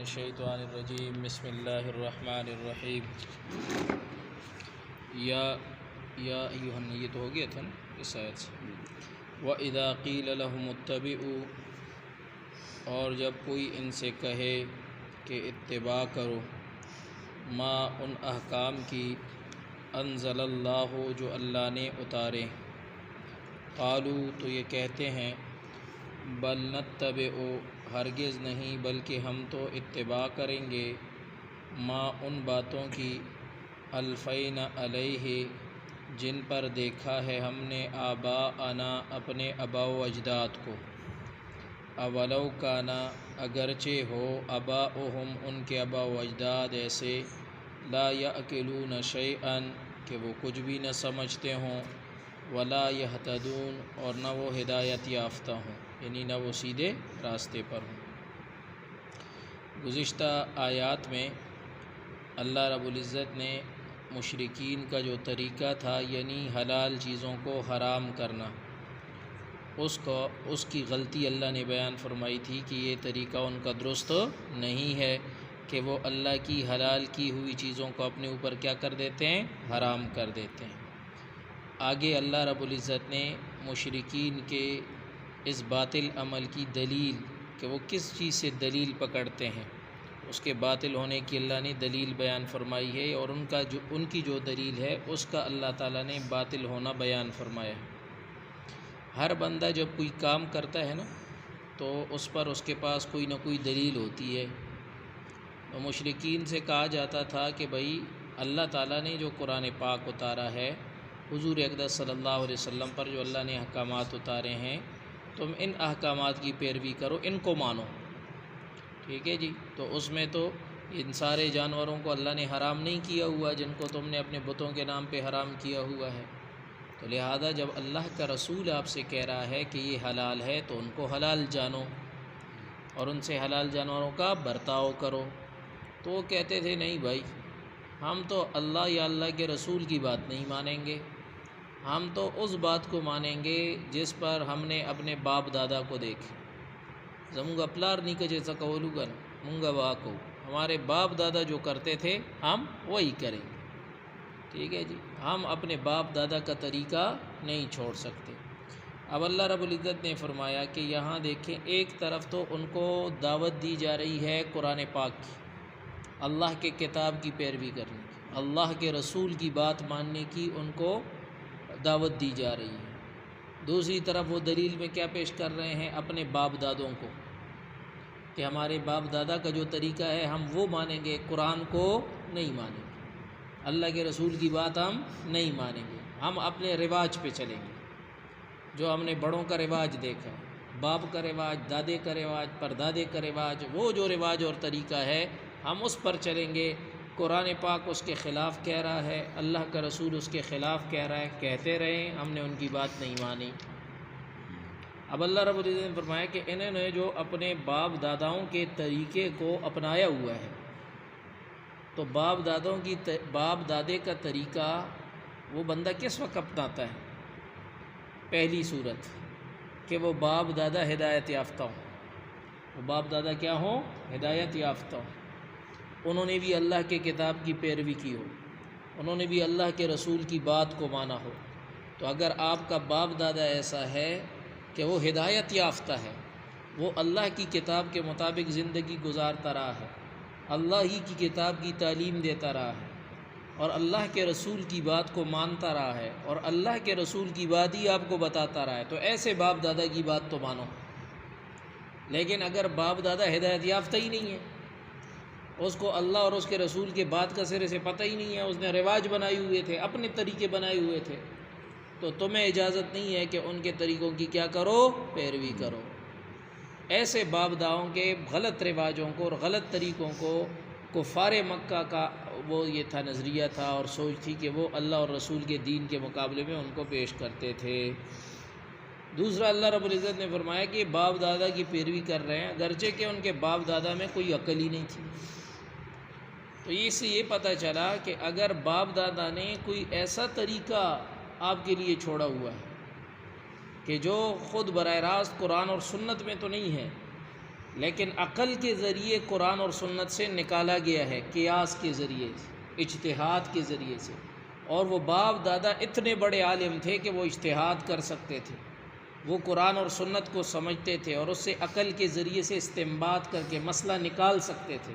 الشیطان الرجیم بسم اللہ الرحمن الرحیم یا ایہا یہ تو ہو گیا تھا نا اس آیت سے وَإِذَا قِيلَ لَهُمُ اتَّبِعُوا، اور جب کوئی ان سے کہے کہ اتباع کرو ما ان احکام کی انزل اللہ جو اللہ نے اتارے، قالوا تو یہ کہتے ہیں بل نتبع ہرگز نہیں بلکہ ہم تو اتباع کریں گے ما ان باتوں کی الفینا علیہ جن پر دیکھا ہے ہم نے آباءنا اپنے آباء و اجداد کو، اولو کانا اگرچہ ہو آباؤہم ان کے آباء و اجداد ایسے لا یأکلون شیئا کہ وہ کچھ بھی نہ سمجھتے ہوں، ولا یہتدون اور نہ وہ ہدایت یافتہ ہوں، یعنی نہ وہ سیدھے راستے پر ہوں۔ گزشتہ آیات میں اللہ رب العزت نے مشرکین کا جو طریقہ تھا یعنی حلال چیزوں کو حرام کرنا، اس کی غلطی اللہ نے بیان فرمائی تھی کہ یہ طریقہ ان کا درست نہیں ہے کہ وہ اللہ کی حلال کی ہوئی چیزوں کو اپنے اوپر کیا کر دیتے ہیں، حرام کر دیتے ہیں۔ آگے اللہ رب العزت نے مشرکین کے اس باطل عمل کی دلیل کہ وہ کس چیز سے دلیل پکڑتے ہیں، اس کے باطل ہونے کی اللہ نے دلیل بیان فرمائی ہے، اور ان کی جو دلیل ہے اس کا اللہ تعالیٰ نے باطل ہونا بیان فرمایا ہے۔ ہر بندہ جب کوئی کام کرتا ہے نا تو اس پر اس کے پاس کوئی نہ کوئی دلیل ہوتی ہے۔ تو مشرکین سے کہا جاتا تھا کہ بھائی اللہ تعالیٰ نے جو قرآن پاک اتارا ہے حضور اقدس صلی اللہ علیہ وسلم پر جو اللہ نے احکامات اتارے ہیں، تم ان احکامات کی پیروی کرو، ان کو مانو، ٹھیک ہے جی۔ تو اس میں تو ان سارے جانوروں کو اللہ نے حرام نہیں کیا ہوا جن کو تم نے اپنے بتوں کے نام پہ حرام کیا ہوا ہے، تو لہذا جب اللہ کا رسول آپ سے کہہ رہا ہے کہ یہ حلال ہے تو ان کو حلال جانو اور ان سے حلال جانوروں کا برتاؤ کرو۔ تو وہ کہتے تھے نہیں بھائی، ہم تو اللہ یا اللہ کے رسول کی بات نہیں مانیں گے، ہم تو اس بات کو مانیں گے جس پر ہم نے اپنے باپ دادا کو دیکھا، زمونگا پلار نیکا جیسا کولو گن مونگا واکو، ہمارے باپ دادا جو کرتے تھے ہم وہی کریں گے، ٹھیک ہے جی۔ ہم اپنے باپ دادا کا طریقہ نہیں چھوڑ سکتے۔ اب اللہ رب العزت نے فرمایا کہ یہاں دیکھیں، ایک طرف تو ان کو دعوت دی جا رہی ہے قرآن پاک کی، اللہ کے کتاب کی پیروی کرنے کی، اللہ کے رسول کی بات ماننے کی ان کو دعوت دی جا رہی ہے۔ دوسری طرف وہ دلیل میں کیا پیش کر رہے ہیں، اپنے باپ دادوں کو، کہ ہمارے باپ دادا کا جو طریقہ ہے ہم وہ مانیں گے، قرآن کو نہیں مانیں گے، اللہ کے رسول کی بات ہم نہیں مانیں گے، ہم اپنے رواج پہ چلیں گے، جو ہم نے بڑوں کا رواج دیکھا، باپ کا رواج، دادے کا رواج، پردادے کا رواج، وہ جو رواج اور طریقہ ہے ہم اس پر چلیں گے۔ قرآن پاک اس کے خلاف کہہ رہا ہے، اللہ کا رسول اس کے خلاف کہہ رہا ہے، کہتے رہیں، ہم نے ان کی بات نہیں مانی۔ اب اللہ رب العزت نے فرمایا کہ انہوں نے جو اپنے باپ داداؤں کے طریقے کو اپنایا ہوا ہے، تو باپ دادے کا طریقہ وہ بندہ کس وقت اپناتا ہے؟ پہلی صورت کہ وہ باپ دادا ہدایت یافتہ ہوں، وہ باپ دادا کیا ہوں؟ ہدایت یافتہ ہوں، انہوں نے بھی اللہ کے کتاب کی پیروی کی ہو، انہوں نے بھی اللہ کے رسول کی بات کو مانا ہو۔ تو اگر آپ کا باپ دادا ایسا ہے کہ وہ ہدایت یافتہ ہے، وہ اللہ کی کتاب کے مطابق زندگی گزارتا رہا ہے، اللہ ہی کی کتاب کی تعلیم دیتا رہا ہے، اور اللہ کے رسول کی بات کو مانتا رہا ہے، اور اللہ کے رسول کی بات ہی آپ کو بتاتا رہا ہے، تو ایسے باپ دادا کی بات تو مانو۔ لیکن اگر باپ دادا ہدایت یافتہ ہی نہیں ہے، اس کو اللہ اور اس کے رسول کے بات کا سرے سے پتہ ہی نہیں ہے، اس نے رواج بنائے ہوئے تھے، اپنے طریقے بنائے ہوئے تھے، تو تمہیں اجازت نہیں ہے کہ ان کے طریقوں کی کیا کرو؟ پیروی کرو۔ ایسے باپ داؤں کے غلط رواجوں کو اور غلط طریقوں کو کفار مکہ کا وہ یہ تھا، نظریہ تھا اور سوچ تھی کہ وہ اللہ اور رسول کے دین کے مقابلے میں ان کو پیش کرتے تھے۔ دوسرا اللہ رب العزت نے فرمایا کہ باپ دادا کی پیروی کر رہے ہیں، اگرچہ کہ ان کے باپ دادا میں کوئی عقل ہی نہیں تھی۔ تو اس سے یہ پتہ چلا کہ اگر باپ دادا نے کوئی ایسا طریقہ آپ کے لیے چھوڑا ہوا ہے کہ جو خود براہ راست قرآن اور سنت میں تو نہیں ہے، لیکن عقل کے ذریعے قرآن اور سنت سے نکالا گیا ہے، قیاس کے ذریعے، اجتہاد کے ذریعے سے۔ اور وہ باپ دادا اتنے بڑے عالم تھے کہ وہ اجتہاد کر سکتے تھے، وہ قرآن اور سنت کو سمجھتے تھے اور اس سے عقل کے ذریعے سے استنباط کر کے مسئلہ نکال سکتے تھے۔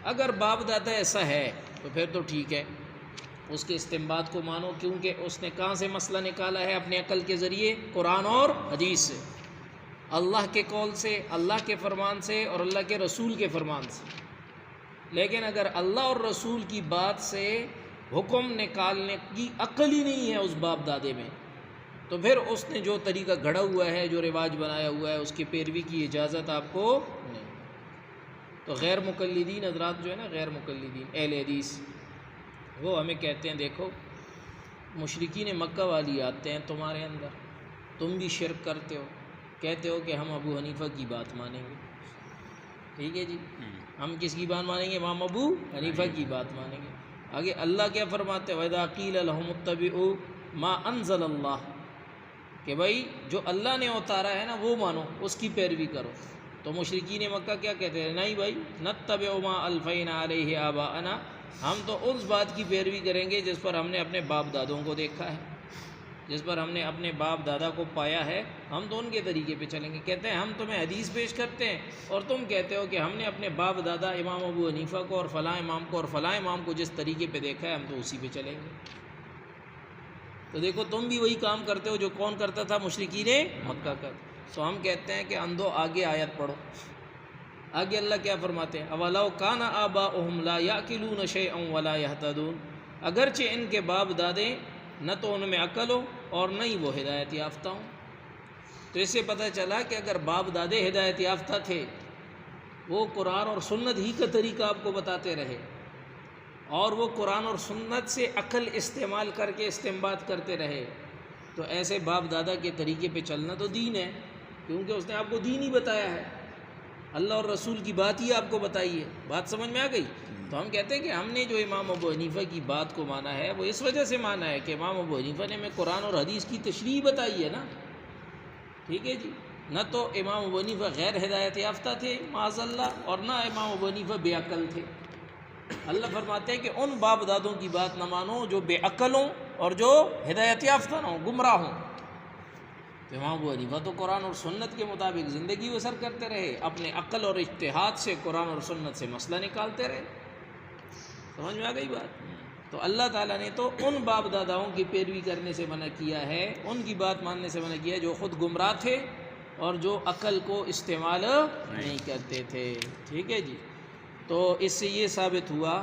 اگر باپ دادا ایسا ہے تو پھر تو ٹھیک ہے، اس کے استنباط کو مانو، کیونکہ اس نے کہاں سے مسئلہ نکالا ہے؟ اپنے عقل کے ذریعے، قرآن اور حدیث سے، اللہ کے قول سے، اللہ کے فرمان سے اور اللہ کے رسول کے فرمان سے۔ لیکن اگر اللہ اور رسول کی بات سے حکم نکالنے کی عقل ہی نہیں ہے اس باپ دادے میں، تو پھر اس نے جو طریقہ گھڑا ہوا ہے، جو رواج بنایا ہوا ہے، اس کی پیروی کی اجازت آپ کو نہیں۔ تو غیر مقلدین حضرات جو ہے نا، غیر مقلدین اہل حدیث، وہ ہمیں کہتے ہیں دیکھو مشرکین مکہ والی آتے ہیں تمہارے اندر، تم بھی شرک کرتے ہو، کہتے ہو کہ ہم ابو حنیفہ کی بات مانیں گے، ٹھیک ہے جی، ہم کس کی بات مانیں گے؟ امام ابو حنیفہ کی بات مانیں گے۔ آگے اللہ کیا فرماتے ہیں؟ وَإِذَا قِيلَ لَهُمُ اتَّبِعُوا مَا أَنزَلَ اللَّهُ، کہ بھائی جو اللہ نے اتارا ہے نا وہ مانو، اس کی پیروی کرو۔ تو مشرکین مکہ کیا کہتے ہیں؟ نہیں بھائی، نَتَّبِعُ مَا أَلْفَيْنَا عَلَيْهِ آبَاءَنَا، ہم تو اس بات کی پیروی کریں گے جس پر ہم نے اپنے باپ دادوں کو دیکھا ہے، جس پر ہم نے اپنے باپ دادا کو پایا ہے، ہم تو ان کے طریقے پہ چلیں گے۔ کہتے ہیں ہم تمہیں حدیث پیش کرتے ہیں اور تم کہتے ہو کہ ہم نے اپنے باپ دادا امام ابو حنیفہ کو اور فلاں امام کو اور فلاں امام کو جس طریقے پہ دیکھا ہے ہم تو اسی پہ چلیں گے۔ تو دیکھو تم بھی وہی کام کرتے ہو جو کون کرتا تھا؟ مشرکین مکہ کا۔ تو ہم کہتے ہیں کہ اندھو آگے آیت پڑھو، آگے اللہ کیا فرماتے ہیں؟ اَوَلَوْ كَانَ آبَاؤُهُمْ لَا يَأْكِلُونَ شَيْئًا وَلَا يَهْتَدُونَ، اگرچہ ان کے باپ دادے نہ تو ان میں عقل ہو اور نہ ہی وہ ہدایت یافتہ ہوں۔ تو اس سے پتہ چلا کہ اگر باپ دادے ہدایت یافتہ تھے، وہ قرآن اور سنت ہی کا طریقہ آپ کو بتاتے رہے اور وہ قرآن اور سنت سے عقل استعمال کر کے استنباط کرتے رہے، تو ایسے باپ دادا کے طریقے پہ چلنا تو دین ہے، کیونکہ اس نے آپ کو دین ہی بتایا ہے، اللہ اور رسول کی بات ہی آپ کو بتائی ہے۔ بات سمجھ میں آ گئی؟ تو ہم کہتے ہیں کہ ہم نے جو امام ابو حنیفہ کی بات کو مانا ہے وہ اس وجہ سے مانا ہے کہ امام ابو حنیفہ نے ہمیں قرآن اور حدیث کی تشریح بتائی ہے نا، ٹھیک ہے جی۔ نہ تو امام ابو حنیفہ غیر ہدایت یافتہ تھے معاذ اللہ، اور نہ امام ابو حنیفہ بے عقل تھے۔ اللہ فرماتے ہیں کہ ان باپ دادوں کی بات نہ مانو جو بے عقل ہوں اور جو ہدایت یافتہ نہ ہوں، گمراہ ہوں۔ تو امام ابو حنیفہ تو قرآن اور سنت کے مطابق زندگی بسر کرتے رہے، اپنے عقل اور اجتہاد سے قرآن اور سنت سے مسئلہ نکالتے رہے۔ سمجھ میں آ گئی بات؟ تو اللہ تعالیٰ نے تو ان باپ داداؤں کی پیروی کرنے سے منع کیا ہے، ان کی بات ماننے سے منع کیا ہے جو خود گمراہ تھے اور جو عقل کو استعمال نہیں کرتے تھے، ٹھیک ہے جی۔ تو اس سے یہ ثابت ہوا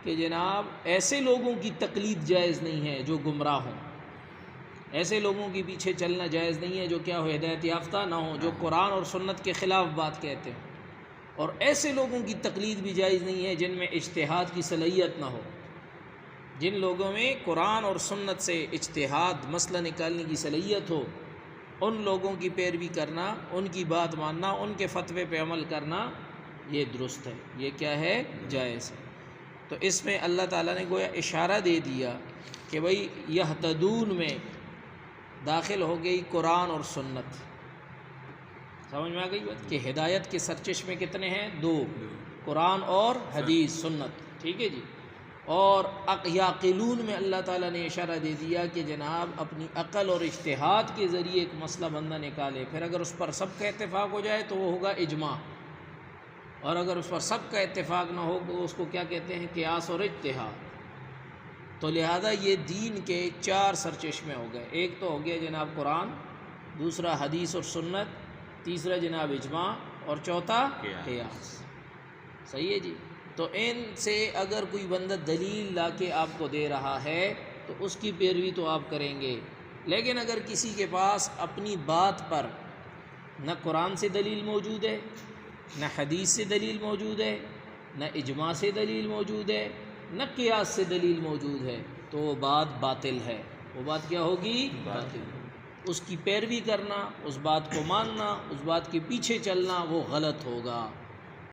کہ جناب ایسے لوگوں کی تقلید جائز نہیں ہے جو گمراہ ہوں، ایسے لوگوں کے پیچھے چلنا جائز نہیں ہے جو کیا ہو؟ ہدایت یافتہ نہ ہوں، جو قرآن اور سنت کے خلاف بات کہتے ہیں۔ اور ایسے لوگوں کی تقلید بھی جائز نہیں ہے جن میں اجتہاد کی صلاحیت نہ ہو، جن لوگوں میں قرآن اور سنت سے اجتہاد مسئلہ نکالنے کی صلاحیت ہو، ان لوگوں کی پیروی کرنا، ان کی بات ماننا، ان کے فتوے پہ عمل کرنا یہ درست ہے، یہ کیا ہے؟ جائز ہے۔ تو اس میں اللہ تعالیٰ نے گویا اشارہ دے دیا کہ بھئی یہتدون میں داخل ہو گئی قرآن اور سنت۔ سمجھ میں آ گئی بات کہ ہدایت کے سرچشمے کتنے ہیں؟ دو، قرآن اور حدیث سنت، ٹھیک ہے جی۔ اور یعقلون میں اللہ تعالیٰ نے اشارہ دے دیا کہ جناب اپنی عقل اور اجتہاد کے ذریعے ایک مسئلہ بندہ نکالے، پھر اگر اس پر سب کا اتفاق ہو جائے تو وہ ہوگا اجماع، اور اگر اس پر سب کا اتفاق نہ ہو تو اس کو کیا کہتے ہیں؟ قیاس اور اجتہاد۔ تو لہذا یہ دین کے چار سرچشمے ہو گئے، ایک تو ہو گیا جناب قرآن، دوسرا حدیث اور سنت، تیسرا جناب اجماع، اور چوتھا قیاس، صحیح ہے جی۔ تو ان سے اگر کوئی بندہ دلیل لا کے آپ کو دے رہا ہے تو اس کی پیروی تو آپ کریں گے، لیکن اگر کسی کے پاس اپنی بات پر نہ قرآن سے دلیل موجود ہے، نہ حدیث سے دلیل موجود ہے، نہ اجماع سے دلیل موجود ہے، نہ قیاس سے دلیل موجود ہے، تو وہ بات باطل ہے۔ وہ بات کیا ہوگی؟ باطل۔ اس کی پیروی کرنا، اس بات کو ماننا، اس بات کے پیچھے چلنا وہ غلط ہوگا۔